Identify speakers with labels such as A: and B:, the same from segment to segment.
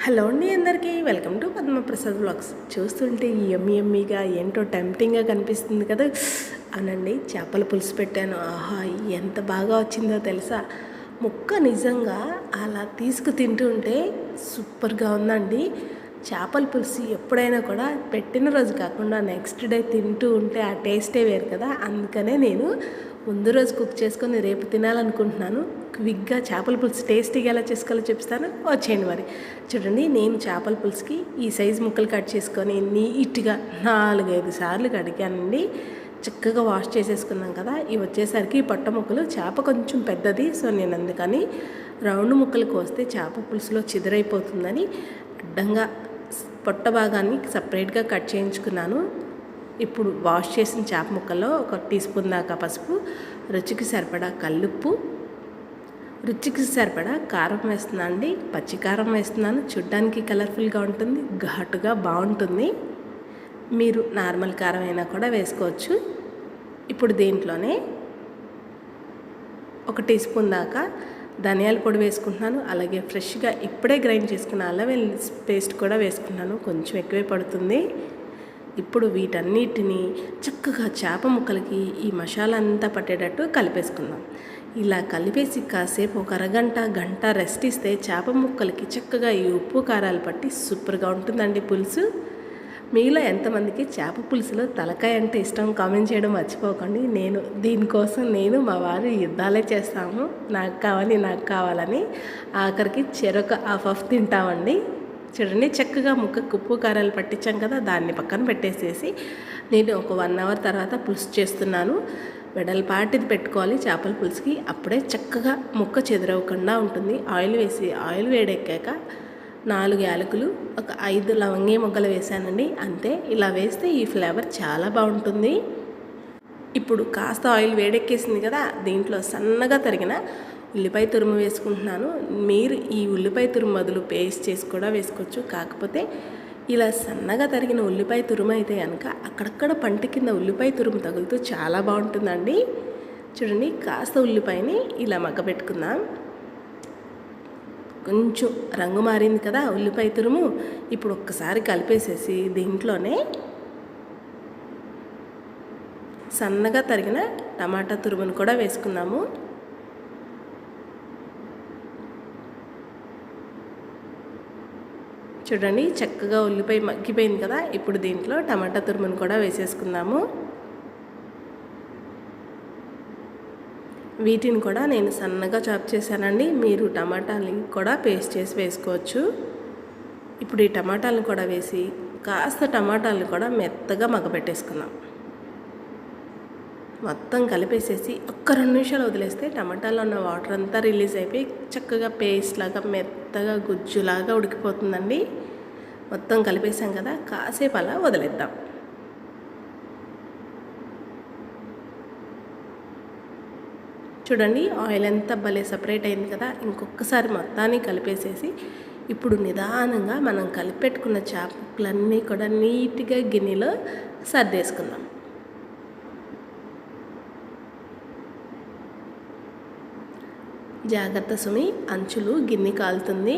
A: Hello అండి అందరికీ welcome to Padma Prasad vlogs. చూస్తుంటే యమ్మీగా ఏంటో టెంప్టింగ్గా కనిపిస్తుంది కదా. అవునండి, చేపల పులుసు పెట్టాను. ఆహా, ఎంత బాగా వచ్చిందో తెలుసా. ముక్క నిజంగా అలా తీసుకు తింటూ ఉంటే సూపర్గా ఉందండి. చేపల పులుసు ఎప్పుడైనా కూడా పెట్టిన రోజు కాకుండా నెక్స్ట్ డే తింటూ ఉంటే ఆ టేస్టే వేరు కదా. అందుకనే నేను ముందు రోజు కుక్ చేసుకొని రేపు తినాలనుకుంటున్నాను. క్విక్గా చేపల పులుసు టేస్టీగా ఎలా చేసుకోవాలో చెప్తాను, వచ్చేయండి. మరి చూడండి, నేను చేపల పులుసుకి ఈ సైజు ముక్కలు కట్ చేసుకొని నీట్గా 4-5 సార్లు కడిగానండి. చక్కగా వాష్ చేసేసుకున్నాం కదా. ఇవి వచ్చేసరికి పొట్ట ముక్కలు, చేప కొంచెం పెద్దది, సో నేను అందుకని రౌండ్ ముక్కలు కోస్తే చేప పులుసులో చిదరైపోతుందని అడ్డంగా పొట్ట భాగాన్ని సపరేట్గా కట్ చేయించుకున్నాను. ఇప్పుడు వాష్ చేసిన చేప ముక్కల్లో 1 టీ స్పూన్ దాకా పసుపు, రుచికి సరిపడా కల్లుప్పు, రుచికి సరిపడా కారం వేస్తున్నాను అండి. పచ్చికారం వేస్తున్నాను. చూడ్డానికి కలర్ఫుల్గా ఉంటుంది, ఘాటుగా బాగుంటుంది. మీరు నార్మల్ కారం అయినా కూడా వేసుకోవచ్చు. ఇప్పుడు దీంట్లోనే 1 టీ స్పూన్ దాకా ధనియాల పొడి వేసుకుంటున్నాను. అలాగే ఫ్రెష్గా ఇప్పుడే గ్రైండ్ చేసుకున్న అల్లం వెల్లుల్లి పేస్ట్ కూడా వేసుకున్నాను. కొంచెం ఎక్కువే పడుతుంది. ఇప్పుడు వీటన్నిటిని చక్కగా చేప ముక్కలకి ఈ మసాలా అంతా పట్టేటట్టు కలిపేసుకుందాం. ఇలా కలిపేసి కాసేపు 1 గంట రెస్ట్ ఇస్తే చేప ముక్కలకి చక్కగా ఈ ఉప్పు కారాలు పట్టి సూపర్గా ఉంటుందండి పులుసు. మీలో ఎంతమందికి చేప పులుసులో తలకాయ అంటే ఇష్టం కామెంట్ చేయడం మర్చిపోకండి. దీనికోసం మా వారు యుద్ధాలే చేస్తాము. నాకు కావాలని ఆఖరికి చెరొక హాఫ్ తింటామండి. చూడండి, చక్కగా ముక్కకు ఉప్పు కారాలు పట్టించాం కదా, దాన్ని పక్కన పెట్టేసేసి నేను ఒక 1 అవర్ తర్వాత పులుసు చేస్తున్నాను. వెడల్పాటిది పెట్టుకోవాలి చేపల పులుసుకి, అప్పుడే చక్కగా ముక్క చెదరవకుండా ఉంటుంది. ఆయిల్ వేడెక్కాక 4 యాలకులు, ఒక 5 లవంగే మొగ్గలు వేసానండి. అంతే, ఇలా వేస్తే ఈ ఫ్లేవర్ చాలా బాగుంటుంది. ఇప్పుడు కాస్త ఆయిల్ వేడెక్కేసింది కదా, దీంట్లో సన్నగా తరిగిన ఉల్లిపాయ తురుము వేసుకుంటున్నాను. మీరు ఈ ఉల్లిపాయ తురుము బదులు పేస్ట్ చేసి కూడా వేసుకోవచ్చు. కాకపోతే ఇలా సన్నగా తరిగిన ఉల్లిపాయ తురుము అయితే కనుక అక్కడక్కడ పంట కింద ఉల్లిపాయ తురుము తగులుతూ చాలా బాగుంటుందండి. చూడండి, కాస్త ఉల్లిపాయని ఇలా మగ్గబెట్టుకుందాం. కొంచెం రంగు మారింది కదా ఉల్లిపాయ తురుము. ఇప్పుడు ఒక్కసారి కలిపేసేసి దీంట్లోనే సన్నగా తరిగిన టమాటా తురుమును కూడా వేసుకుందాము. చూడండి, చక్కగా ఉల్లిపాయ మగ్గిపోయింది కదా. ఇప్పుడు దీంట్లో టమాటా తురుమును కూడా వేసేసుకుందాము. వీటిని కూడా నేను సన్నగా చాప్ చేశానండి. మీరు టమాటాలని కూడా పేస్ట్ చేసి వేసుకోవచ్చు. ఇప్పుడు ఈ టమాటాలను కూడా వేసి కాస్త టమాటాలను కూడా మెత్తగా మగ్గబెట్టేసుకుందాం. మొత్తం కలిపేసేసి 2 నిమిషాలు వదిలేస్తే టమాటాలో ఉన్న వాటర్ అంతా రిలీజ్ అయిపోయి చక్కగా పేస్ట్ లాగా మెత్తగా గుజ్జులాగా ఉడికిపోతుందండి. మొత్తం కలిపేసాం కదా, కాసేపు అలా వదిలేద్దాం. చూడండి, ఆయిల్ అంతా భలే సపరేట్ అయింది కదా. ఇంకొకసారి మొత్తాన్ని కలిపేసేసి ఇప్పుడు నిదానంగా మనం కలిపెట్టుకున్న చేప ముక్కలన్నీ కూడా నీట్గా గిన్నెలో సర్దేసుకుందాం. జాగ్రత్త సుమి, అంచులు గిన్నె కాలుతుంది.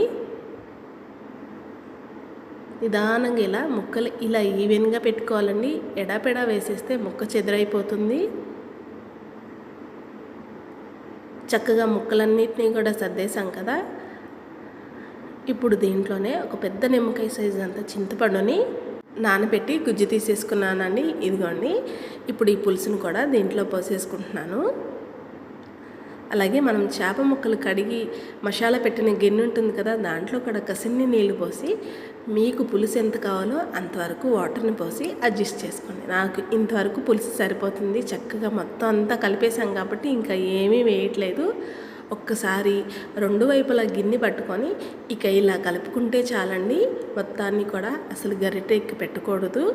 A: నిదానంగా ఇలా ముక్కలు ఇలా ఈవెన్గా పెట్టుకోవాలండి. ఎడాపెడా వేసేస్తే ముక్క చెదరైపోతుంది. చక్కగా ముక్కలన్నిటినీ కూడా సర్దేశాం కదా. ఇప్పుడు దీంట్లోనే ఒక పెద్ద నిమ్మకాయ సైజు అంత చింతపండుని నానబెట్టి గుజ్జు తీసేసుకున్నానండి. ఇదిగోండి, ఇప్పుడు ఈ పులుసును కూడా దీంట్లో పోసేసుకుంటున్నాను. అలాగే మనం చేప ముక్కలు కడిగి మసాలా పెట్టిన గిన్నె ఉంటుంది కదా, దాంట్లో కూడా కసిన్ని నీళ్లు పోసి మీకు పులుసు ఎంత కావాలో అంతవరకు వాటర్ని పోసి అడ్జస్ట్ చేసుకోండి. నాకు ఇంతవరకు పులుసు సరిపోతుంది. చక్కగా మొత్తం అంతా కలిపేసాం కాబట్టి ఇంకా ఏమీ వేయట్లేదు. ఒక్కసారి 2 వైపులా గిన్నె పట్టుకొని ఇక ఇలా కలుపుకుంటే చాలండి. మొత్తాన్ని కూడా అసలు గరిటెక్కి పెట్టకూడదు.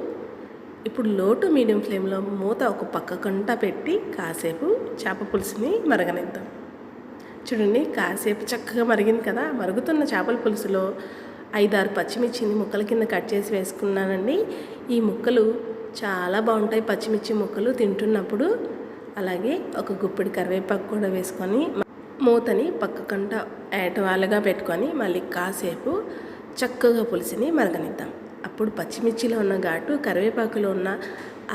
A: ఇప్పుడు లో టు మీడియం ఫ్లేమ్లో మూత ఒక పక్క కంట పెట్టి కాసేపు చేప పులుసుని మరగనిద్దాం. చూడండి, కాసేపు చక్కగా మరిగింది కదా. మరుగుతున్న చేపల పులుసులో 5-6 పచ్చిమిర్చిని ముక్కల కింద కట్ చేసి వేసుకున్నానండి. ఈ ముక్కలు చాలా బాగుంటాయి, పచ్చిమిర్చి ముక్కలు తింటున్నప్పుడు. అలాగే ఒక గుప్పిడి కరివేపాకు కూడా వేసుకొని మూతని పక్క కంట ఏటవాలుగా పెట్టుకొని మళ్ళీ కాసేపు చక్కగా పులుసుని మరగనిద్దాం. అప్పుడు పచ్చిమిర్చిలో ఉన్న ఘాటు, కరివేపాకులో ఉన్న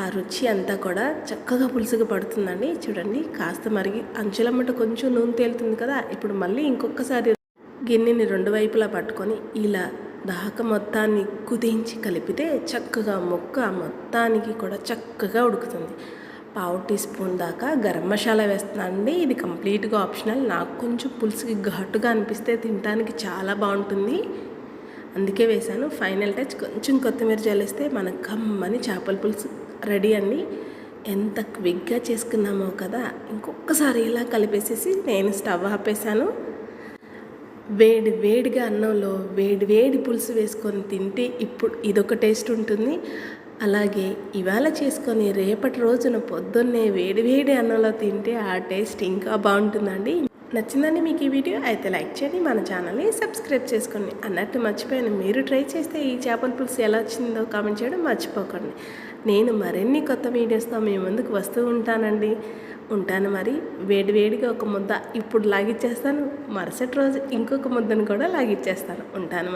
A: ఆ రుచి అంతా కూడా చక్కగా పులుసుకు పడుతుందండి. చూడండి, కాస్త మరిగి అంచులమ్మట కొంచెం నూనె తేలుతుంది కదా. ఇప్పుడు మళ్ళీ ఇంకొకసారి గిన్నెని 2 వైపులా పట్టుకొని ఇలా దాకా మొత్తాన్ని కుదించి కలిపితే చక్కగా ముక్క మొత్తానికి కూడా చక్కగా ఉడుకుతుంది. పావు టీ స్పూన్ దాకా గరం మసాలా వేస్తున్నానండి. ఇది కంప్లీట్గా ఆప్షనల్. నాకు కొంచెం పులుసుకి ఘాటుగా అనిపిస్తే తినడానికి చాలా బాగుంటుంది, అందుకే వేశాను. ఫైనల్ టచ్ కొంచెం కొత్తిమీర జల్లిస్తే మన కమ్మని చేపల పులుసు రెడీ అండి. ఎంత క్విక్గా చేసుకున్నామో కదా. ఇంకొకసారి ఇలా కలిపేసేసి నేను స్టవ్ ఆపేసాను. వేడి వేడిగా అన్నంలో వేడి వేడి పులుసు వేసుకొని తింటే ఇప్పుడు ఇదొక టేస్ట్ ఉంటుంది. అలాగే ఇవాళ చేసుకొని రేపటి రోజున పొద్దున్నే వేడి వేడి అన్నంలో తింటే ఆ టేస్ట్ ఇంకా బాగుంటుందండి. నచ్చిందండి మీకు ఈ వీడియో? అయితే లైక్ చేయండి, మన ఛానల్ని సబ్స్క్రైబ్ చేసుకోండి. అన్నట్టు మర్చిపోయాను, మీరు ట్రై చేస్తే ఈ చేపల పులుసు ఎలా వచ్చిందో కామెంట్ చేయడం మర్చిపోకండి. నేను మరిన్ని కొత్త వీడియోస్తో మీ ముందుకు వస్తూ ఉంటానండి. ఉంటాను మరి. వేడివేడిగా ఒక ముద్ద ఇప్పుడు లాగిచ్చేస్తాను, మరుసటి రోజు ఇంకొక ముద్దను కూడా లాగిచ్చేస్తాను. ఉంటాను.